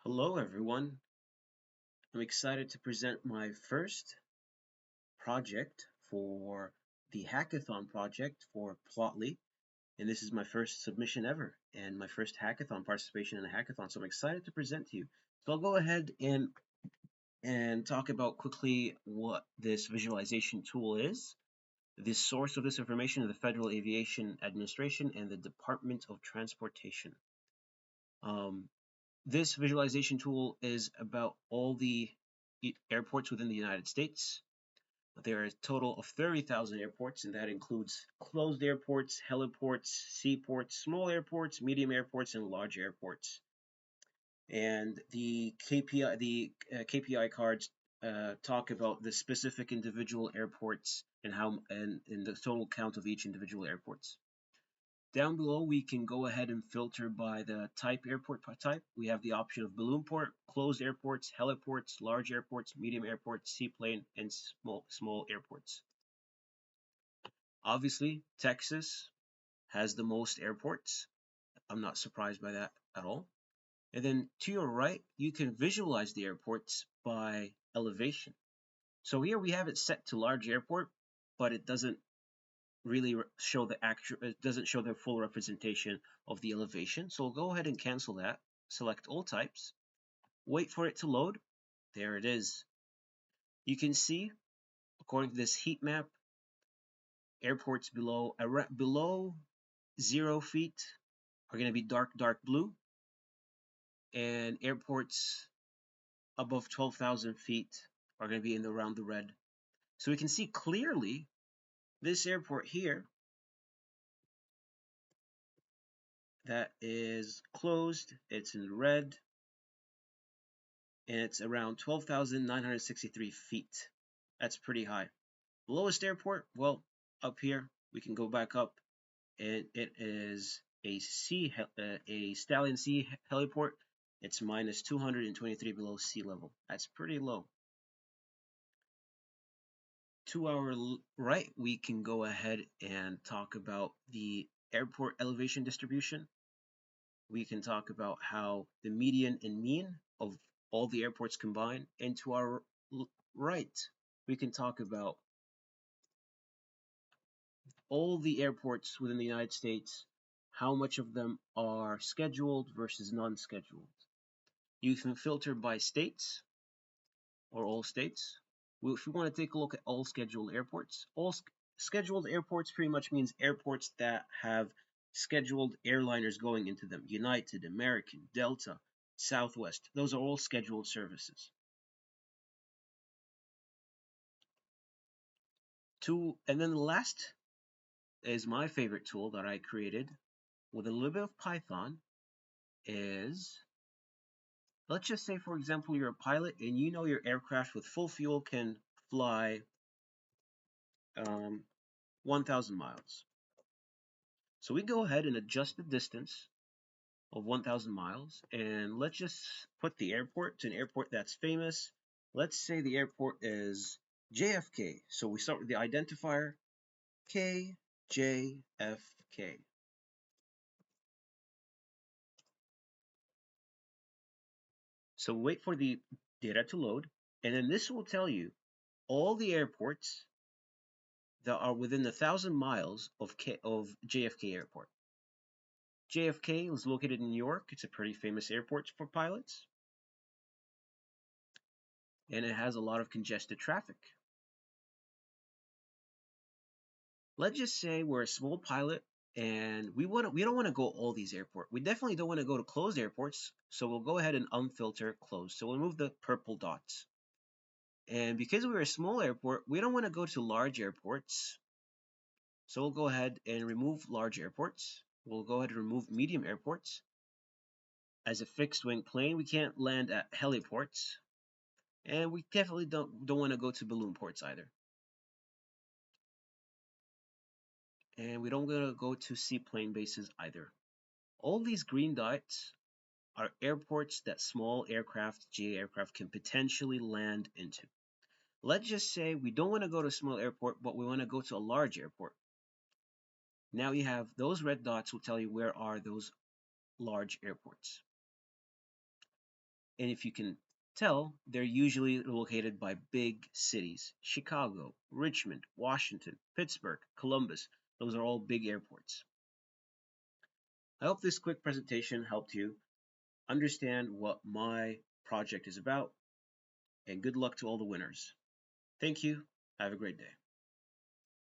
Hello, everyone. I'm excited to present my first project for the hackathon project for Plotly. And this is my first submission ever and my first hackathon participation in a hackathon. So I'm excited to present to you. So I'll go ahead and talk about quickly what this visualization tool is. The source of this information is the Federal Aviation Administration and the Department of Transportation. Um, This visualization tool is about all the airports within the United States. There are a total of 30,000 airports, and that includes closed airports, heliports, seaports, small airports, medium airports, and large airports. And the KPI cards talk about the specific individual airports and and the total count of each individual airports. Down below, we can go ahead and filter by the airport type. We have the option of balloon port, closed airports, heliports, large airports, medium airports, seaplane, and small airports. Obviously, Texas has the most airports. I'm not surprised by that at all. And then to your right, you can visualize the airports by elevation. So here we have it set to large airport, but it doesn't really show the actual, it doesn't show the full representation of the elevation. So we'll go ahead and cancel that, select all types, wait for it to load. There it is. You can see, according to this heat map, airports below 0 feet are going to be dark blue, and airports above 12,000 feet are going to be in around the red. So we can see clearly this airport here that is closed, it's in red, and it's around 12,963 feet. That's pretty high. The lowest airport, well, up here, we can go back up, and it is a Stallion Sea heliport. It's minus 223 below sea level. That's pretty low. To our right, we can go ahead and talk about the airport elevation distribution. We can talk about how the median and mean of all the airports combined. And to our right, we can talk about all the airports within the United States, how much of them are scheduled versus non-scheduled. You can filter by states or all states. Well, if you want to take a look at all scheduled airports, scheduled airports pretty much means airports that have scheduled airliners going into them. United, American, Delta, Southwest. Those are all scheduled services. And then the last is my favorite tool that I created with a little bit of Python is, let's just say, for example, you're a pilot and you know your aircraft with full fuel can fly 1,000 miles. So we go ahead and adjust the distance of 1,000 miles, and let's just put the airport to an airport that's famous. Let's say the airport is JFK. So we start with the identifier KJFK. So wait for the data to load, and then this will tell you all the airports that are within 1,000 miles of JFK Airport. JFK is located in New York. It's a pretty famous airport for pilots, and it has a lot of congested traffic. Let's just say we're a small pilot and we don't want to go all these airports. We definitely don't want to go to closed airports, so we'll go ahead and unfilter closed. So we'll move the purple dots. And because we're a small airport, we don't want to go to large airports. So we'll go ahead and remove large airports. We'll go ahead and remove medium airports. As a fixed wing plane, we can't land at heliports. And we definitely don't want to go to balloon ports either. And we don't want to go to seaplane bases either. All these green dots are airports that small aircraft, GA aircraft, can potentially land into. Let's just say we don't want to go to a small airport, but we want to go to a large airport. Now you have those red dots will tell you where are those large airports. And if you can tell, they're usually located by big cities: Chicago, Richmond, Washington, Pittsburgh, Columbus. Those are all big airports. I hope this quick presentation helped you understand what my project is about, and good luck to all the winners. Thank you. Have a great day.